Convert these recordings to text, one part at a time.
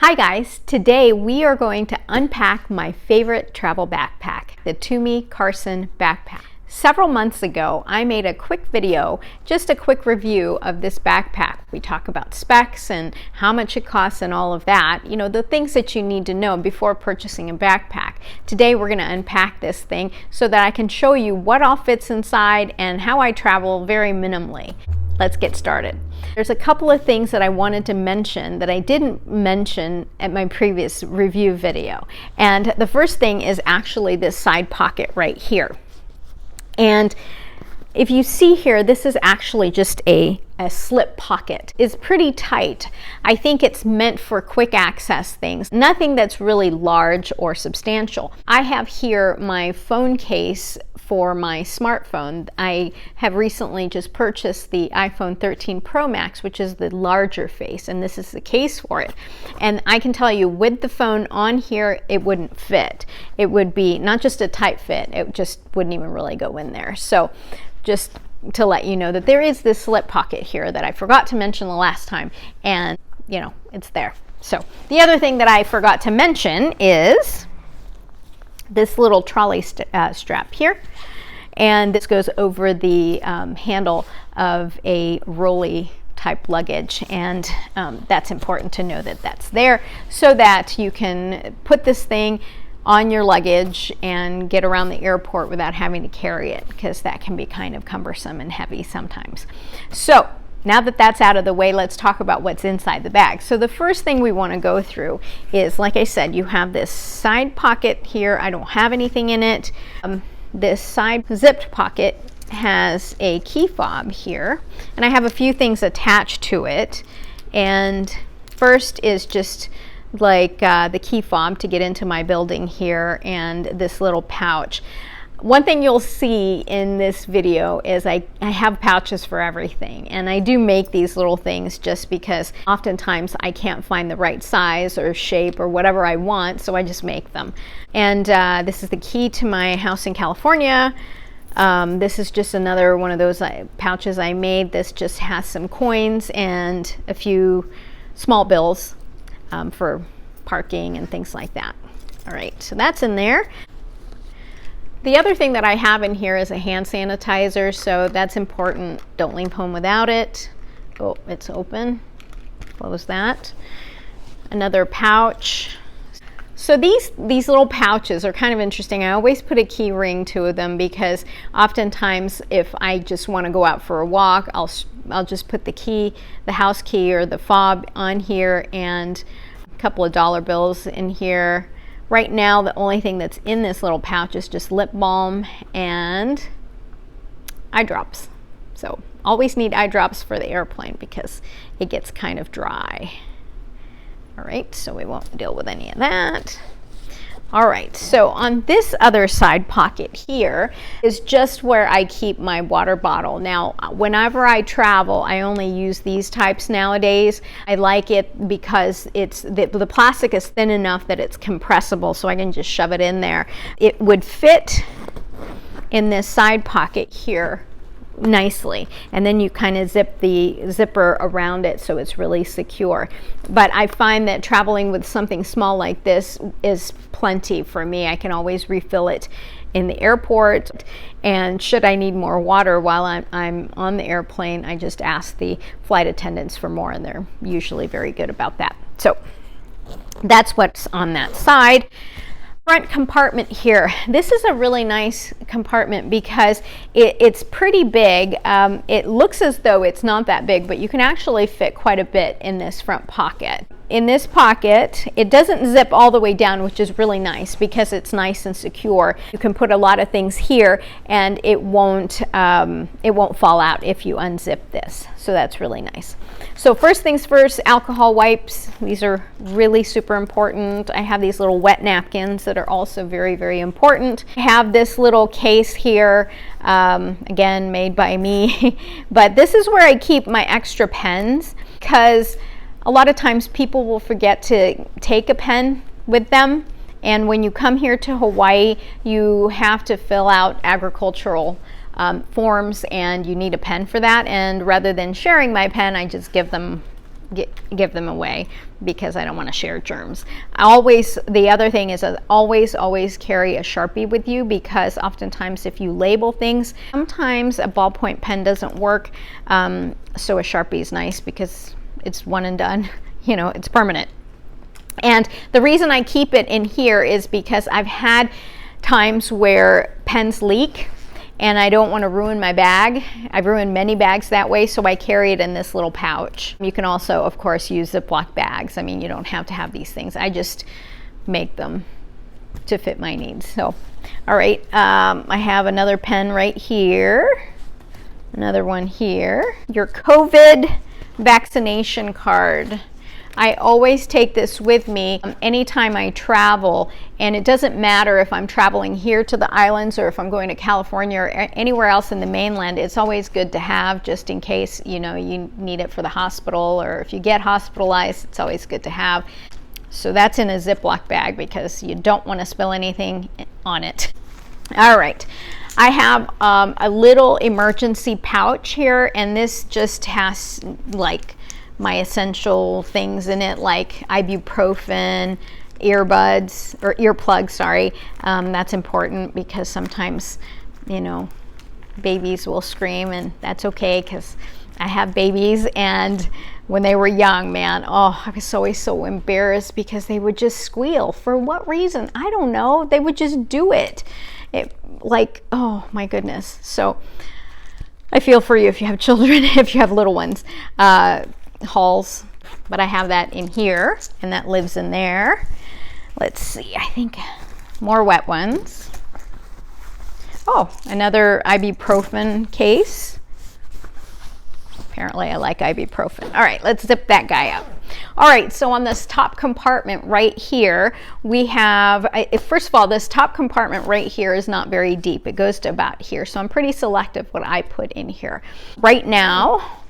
Hi guys, today we are going to unpack my favorite travel backpack, the TUMI Carson backpack. Several months ago, I made a quick video, just a quick review of this backpack. We talk about specs and how much it costs and all of that, you know, the things that you need to know before purchasing a backpack. Today we're going to unpack this thing so that I can show you what all fits inside and how I travel very minimally. Let's get started. There's a couple of things that I wanted to mention that I didn't mention at my previous review video. And the first thing is actually this side pocket right here. And if you see here, this is actually just a slip pocket. It's pretty tight. I think it's meant for quick access things, nothing that's really large or substantial. I have here my phone case for my smartphone. I have recently just purchased the iPhone 13 Pro Max, which is the larger face, and this is the case for it. And I can tell you, with the phone on here, it wouldn't fit. It would be not just a tight fit, it just wouldn't even really go in there. So just to let you know that there is this slip pocket here that I forgot to mention the last time, and you know, it's there. So the other thing that I forgot to mention is this little trolley strap here, and this goes over the handle of a rolly type luggage, and that's important to know that that's there so that you can put this thing on your luggage and get around the airport without having to carry it, because that can be kind of cumbersome and heavy sometimes. So now that that's out of the way, let's talk about what's inside the bag. So the first thing we want to go through is, like I said, you have this side pocket here. I don't have anything in it. This side zipped pocket has a key fob here, and I have a few things attached to it. And first is just like the key fob to get into my building here, and this little pouch. One thing you'll see in this video is I have pouches for everything, and I do make these little things just because oftentimes I can't find the right size or shape or whatever I want, so I just make them. And this is the key to my house in California. This is just another one of those pouches I made. This just has some coins and a few small bills for parking and things like that. All right, so that's in there. The other thing that I have in here is a hand sanitizer, so that's important. Don't leave home without it. Oh, it's open. Close that. Another pouch. So these little pouches are kind of interesting. I always put a key ring to them because oftentimes if I just want to go out for a walk, I'll just put the key, the house key or the fob on here, and a couple of dollar bills in here. Right now, the only thing that's in this little pouch is just lip balm and eye drops. So always need eye drops for the airplane because it gets kind of dry. All right, so we won't deal with any of that. All right, so on this other side pocket here is just where I keep my water bottle. Now, whenever I travel, I only use these types nowadays. I like it because it's the plastic is thin enough that it's compressible, so I can just shove it in there. It would fit in this side pocket here nicely, and then you kind of zip the zipper around it so it's really secure. But I find that traveling with something small like this is plenty for me. I can always refill it in the airport, and should I need more water while I'm on the airplane, I just ask the flight attendants for more, and they're usually very good about that. So that's what's on that side. Front compartment here. This is a really nice compartment because it's pretty big. It looks as though it's not that big, but you can actually fit quite a bit in this front pocket. In this pocket, it doesn't zip all the way down, which is really nice because it's nice and secure. You can put a lot of things here, and it won't fall out if you unzip this. So that's really nice. So first things first, alcohol wipes. These are really super important. I have these little wet napkins that are also very, very important. I have this little case here, again, made by me. But this is where I keep my extra pens, because a lot of times people will forget to take a pen with them. And when you come here to Hawaii, you have to fill out agricultural forms, and you need a pen for that. And rather than sharing my pen, I just give them give them away because I don't want to share germs. The other thing is always carry a Sharpie with you, because oftentimes if you label things, sometimes a ballpoint pen doesn't work. So a Sharpie is nice because it's one and done, you know, it's permanent. And the reason I keep it in here is because I've had times where pens leak and I don't want to ruin my bag. I've ruined many bags that way, so I carry it in this little pouch. You can also, of course, use Ziploc bags. I mean, you don't have to have these things. I just make them to fit my needs. So, all right, I have another pen right here. Another one here. Your COVID vaccination card. I always take this with me anytime I travel, and it doesn't matter if I'm traveling here to the islands or if I'm going to California or anywhere else in the mainland. It's always good to have, just in case, you know, you need it for the hospital, or if you get hospitalized, it's always good to have. So that's in a Ziploc bag because you don't want to spill anything on it. All right. I have a little emergency pouch here, and this just has like my essential things in it, like ibuprofen, earbuds, or earplugs, sorry. That's important because sometimes, you know, babies will scream, and that's okay because I have babies, and when they were young, man, oh, I was always so embarrassed because they would just squeal. For what reason? I don't know. They would just do it. Like, oh my goodness. So I feel for you if you have children, if you have little ones. Halls, but I have that in here, and that lives in there. Let's see, I think more wet ones. Oh, another ibuprofen case. Apparently I like ibuprofen. All right, let's zip that guy up. All right, so on this top compartment right here, we have, first of all, this top compartment right here is not very deep. It goes to about here, so I'm pretty selective what I put in here. Right now,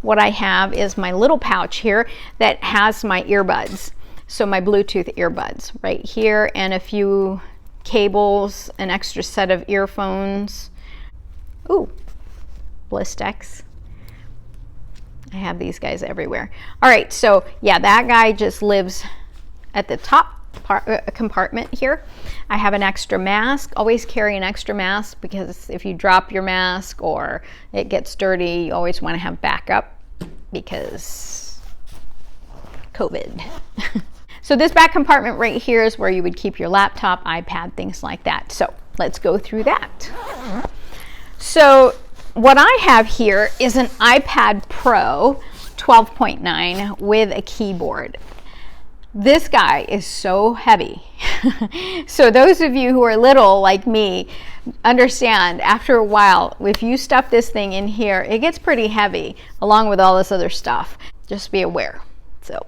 what I have is my little pouch here that has my earbuds. So my Bluetooth earbuds right here, and a few cables, an extra set of earphones. Ooh, Blistex. I have these guys everywhere. All right, so yeah, that guy just lives at the top compartment here. I have an extra mask. Always carry an extra mask because if you drop your mask or it gets dirty, you always want to have backup because COVID. So this back compartment right here is where you would keep your laptop, iPad, things like that. So let's go through that. So what I have here is an iPad Pro 12.9 with a keyboard. This guy is so heavy. So those of you who are little like me understand, after a while, if you stuff this thing in here, it gets pretty heavy along with all this other stuff. Just be aware. So,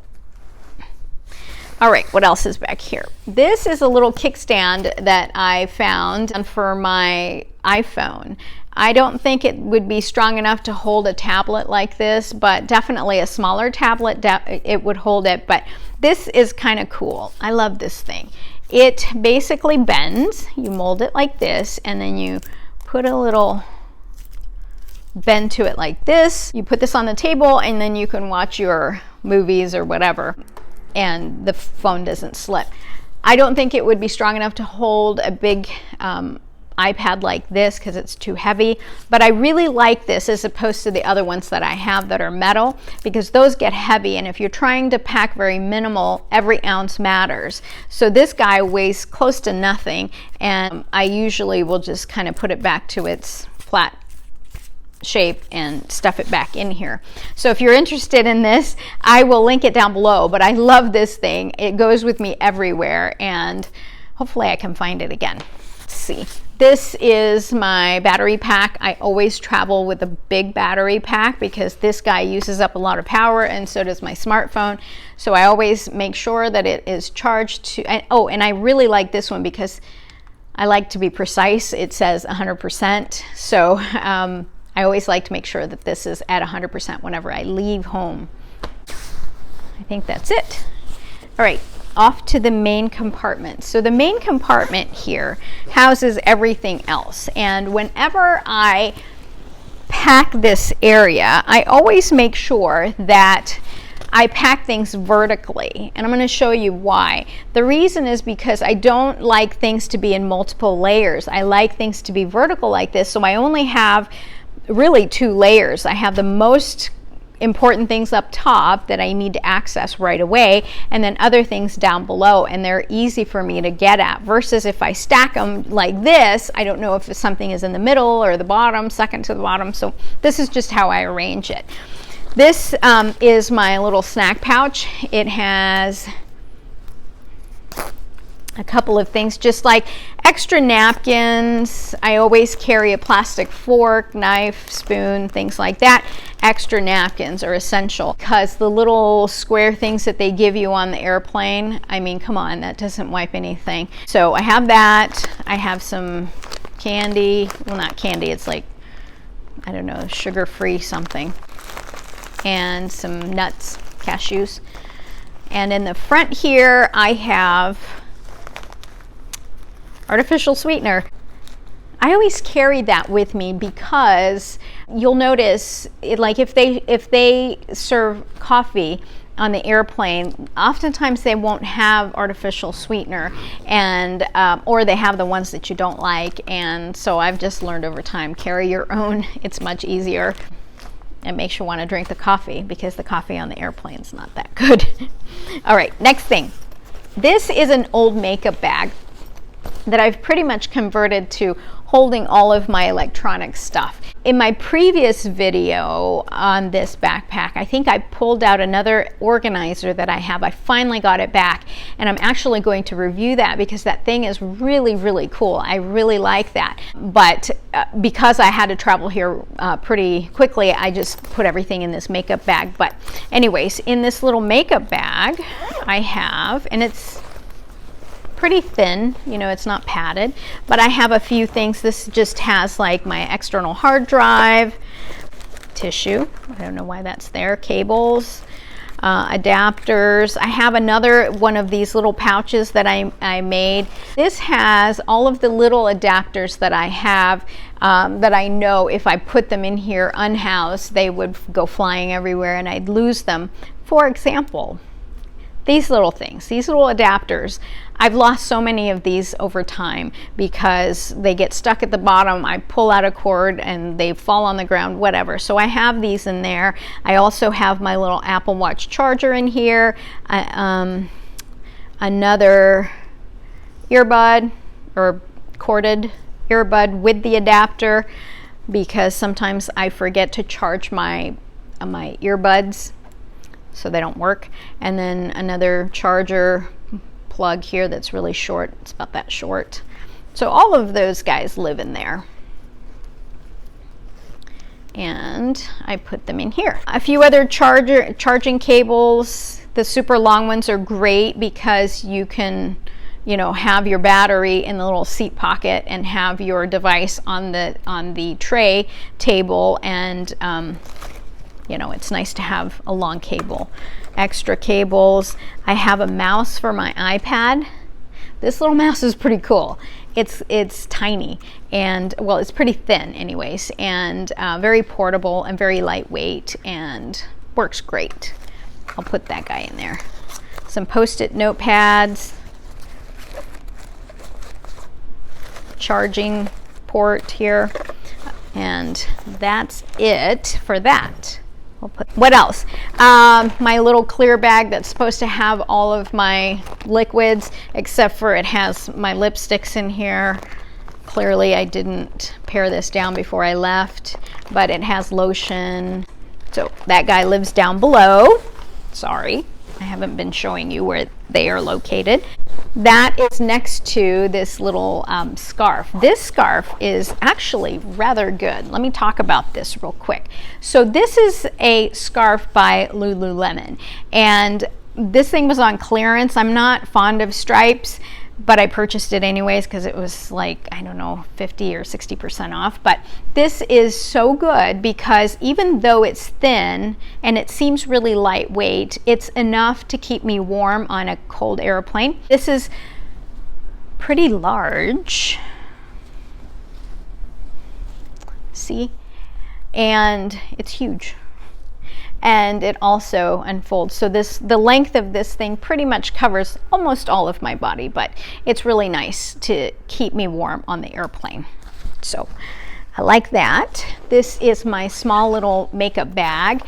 all right, what else is back here? This is a little kickstand that I found for my iPhone. I don't think it would be strong enough to hold a tablet like this, but definitely a smaller tablet, it would hold it. But this is kind of cool. I love this thing. It basically bends. You mold it like this, and then you put a little bend to it like this. You put this on the table, and then you can watch your movies or whatever, and the phone doesn't slip. I don't think it would be strong enough to hold a big iPad like this because it's too heavy, but I really like this as opposed to the other ones that I have that are metal, because those get heavy, and if you're trying to pack very minimal, every ounce matters. So this guy weighs close to nothing, and I usually will just kind of put it back to its flat shape and stuff it back in here. So if you're interested in this, I will link it down below, but I love this thing. It goes with me everywhere, and hopefully I can find it again. Let's see. This is my battery pack. I always travel with a big battery pack because this guy uses up a lot of power, and so does my smartphone. So I always make sure that it is charged to, and I really like this one because I like to be precise. It says 100%. So I always like to make sure that this is at 100% whenever I leave home. I think that's it. All right. Off to the main compartment. So the main compartment here houses everything else, and whenever I pack this area, I always make sure that I pack things vertically, and I'm going to show you why. The reason is because I don't like things to be in multiple layers. I like things to be vertical like this, so I only have really 2 layers. I have the most important things up top that I need to access right away, and then other things down below, and they're easy for me to get at, versus if I stack them like this, I don't know if something is in the middle or the bottom, second to the bottom. So this is just how I arrange it. This is my little snack pouch. It has a couple of things, just like extra napkins. I always carry a plastic fork, knife, spoon, things like that. Extra napkins are essential because the little square things that they give you on the airplane, I mean, come on, that doesn't wipe anything. So I have that. I have some candy. Well, not candy, it's like, I don't know, sugar-free something. And some nuts, cashews. And in the front here, I have artificial sweetener. I always carry that with me because you'll notice, like if they serve coffee on the airplane, oftentimes they won't have artificial sweetener, and or they have the ones that you don't like. And so I've just learned over time, carry your own. It's much easier. It makes you want to drink the coffee because the coffee on the airplane is not that good. All right, next thing. This is an old makeup bag that I've pretty much converted to holding all of my electronic stuff. In my previous video on this backpack, I think I pulled out another organizer that I have. I finally got it back, and I'm actually going to review that because that thing is really, really cool. I really like that. But because I had to travel here pretty quickly, I just put everything in this makeup bag. But anyways, in this little makeup bag I have, and it's pretty thin, you know, it's not padded, but I have a few things. This just has like my external hard drive, tissue, I don't know why that's there, cables, adapters. I have another one of these little pouches that I made. This has all of the little adapters that I have that I know if I put them in here unhoused, they would go flying everywhere and I'd lose them. For example, these little things, these little adapters, I've lost so many of these over time because they get stuck at the bottom. I pull out a cord and they fall on the ground, whatever. So I have these in there. I also have my little Apple Watch charger in here, another earbud or corded earbud with the adapter because sometimes I forget to charge my earbuds so they don't work, and then another charger plug here that's really short. It's about that short. So all of those guys live in there, and I put them in here. A few other charging cables. The super long ones are great because you can, you know, have your battery in the little seat pocket and have your device on the tray table, and you know, it's nice to have a long cable. Extra cables. I have a mouse for my iPad. This little mouse is pretty cool. It's tiny, and well, it's pretty thin anyways, and very portable and very lightweight and works great. I'll put that guy in there. Some post-it notepads, charging port here, and that's it for that. What else? My little clear bag that's supposed to have all of my liquids, except for it has my lipsticks in here. Clearly I didn't pare this down before I left, but it has lotion. So that guy lives down below. Sorry, I haven't been showing you where they are located. That is next to this little scarf. This scarf is actually rather good. Let me talk about this real quick. So this is a scarf by Lululemon, and this thing was on clearance. I'm not fond of stripes, but I purchased it anyways because it was like, I don't know, 50 or 60% off. But this is so good because even though it's thin and it seems really lightweight, it's enough to keep me warm on a cold airplane. This is pretty large. See? And it's huge. and it also unfolds. So the length of this thing pretty much covers almost all of my body, but it's really nice to keep me warm on the airplane. So I like that. This is my small little makeup bag.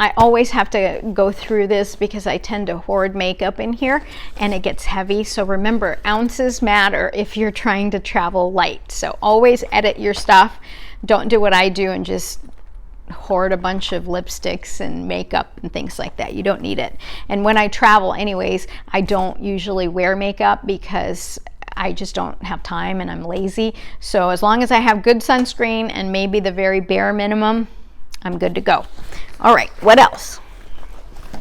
I always have to go through this because I tend to hoard makeup in here and it gets heavy. So remember, ounces matter if you're trying to travel light. So always edit your stuff. Don't do what I do and just hoard a bunch of lipsticks and makeup and things like that. You don't need it. And when I travel anyways, I don't usually wear makeup because I just don't have time and I'm lazy. So as long as I have good sunscreen and maybe the very bare minimum, I'm good to go. All right, what else?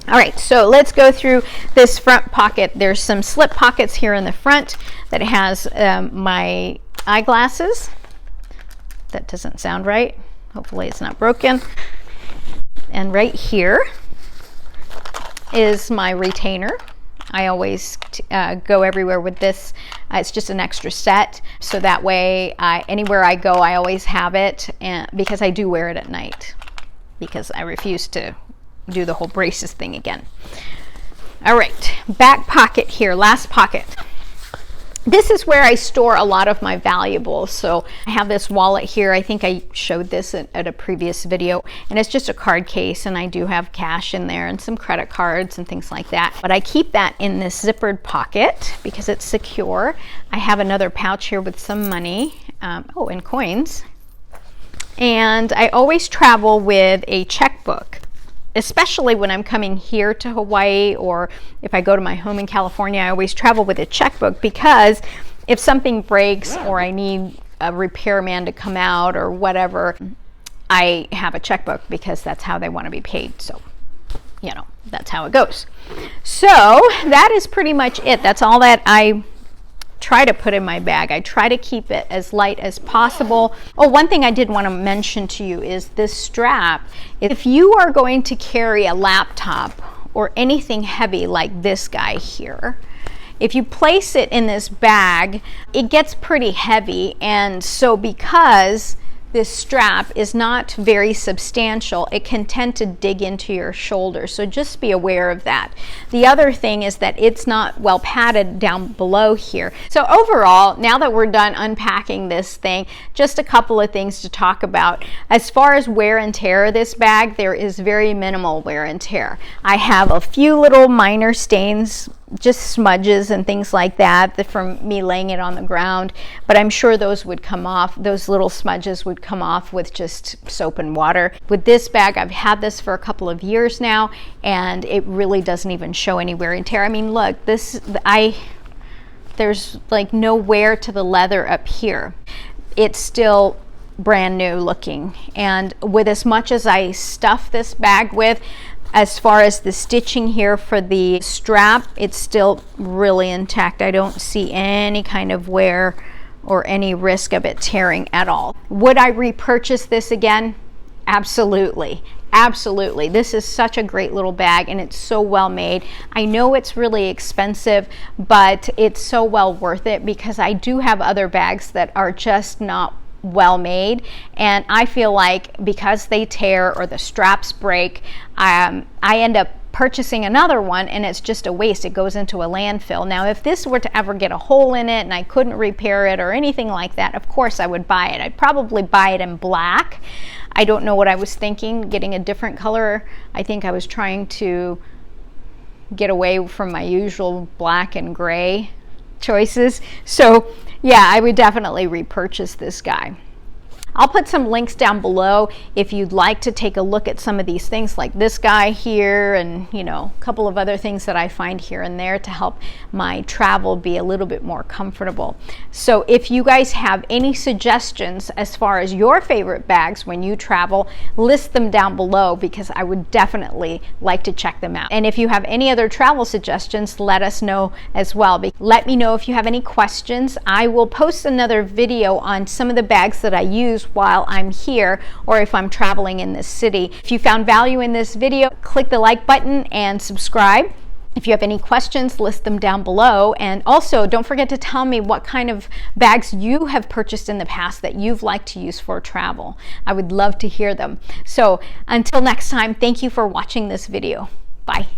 All right, so let's go through this front pocket. There's some slip pockets here in the front that has my eyeglasses. That doesn't sound right. Hopefully it's not broken. And right here is my retainer. I always go everywhere with this. It's just an extra set, so that way anywhere I go I always have it, and because I do wear it at night because I refuse to do the whole braces thing again. All right, back pocket here, last pocket. This is where I store a lot of my valuables. So I have this wallet here. I think I showed this at a previous video, and it's just a card case, and I do have cash in there and some credit cards and things like that. But I keep that in this zippered pocket because it's secure. I have another pouch here with some money, and coins. And I always travel with a checkbook, especially when I'm coming here to Hawaii, or if I go to my home in California. I always travel with a checkbook because if something breaks or I need a repairman to come out or whatever, I have a checkbook because that's how they want to be paid. So, you know, that's how it goes. So that is pretty much it. That's all that I try to put in my bag. I try to keep it as light as possible. Oh, one thing I did want to mention to you is this strap. If you are going to carry a laptop or anything heavy like this guy here, if you place it in this bag, it gets pretty heavy, and so because this strap is not very substantial, it can tend to dig into your shoulder. So just be aware of that. The other thing is that it's not well padded down below here. So overall, now that we're done unpacking this thing, just a couple of things to talk about. As far as wear and tear of this bag, there is very minimal wear and tear. I have a few little minor stains, just smudges and things like that from me laying it on the ground, but I'm sure those would come off. Those little smudges would come off with just soap and water. With this bag, I've had this for a couple of years now, and it really doesn't even show any wear and tear. I mean, look, there's like no wear to the leather up here. It's still brand new looking, and with as much as I stuff this bag with, as far as the stitching here for the strap, it's still really intact. I don't see any kind of wear or any risk of it tearing at all. Would I repurchase this again? Absolutely. Absolutely. This is such a great little bag, and it's so well made. I know it's really expensive, but it's so well worth it because I do have other bags that are just not well made, and I feel like because they tear or the straps break, I end up purchasing another one, and it's just a waste. It goes into a landfill. Now, if this were to ever get a hole in it and I couldn't repair it or anything like that, of course I would buy it. I'd probably buy it in black. I don't know what I was thinking, getting a different color. I think I was trying to get away from my usual black and gray choices. So yeah, I would definitely repurchase this guy. I'll put some links down below if you'd like to take a look at some of these things like this guy here, and you know, a couple of other things that I find here and there to help my travel be a little bit more comfortable. So if you guys have any suggestions as far as your favorite bags when you travel, list them down below because I would definitely like to check them out. And if you have any other travel suggestions, let us know as well. Let me know if you have any questions. I will post another video on some of the bags that I use while I'm here or if I'm traveling in this city. If you found value in this video, click the like button and subscribe. If you have any questions, list them down below. And also, don't forget to tell me what kind of bags you have purchased in the past that you've liked to use for travel. I would love to hear them. So until next time, thank you for watching this video. Bye.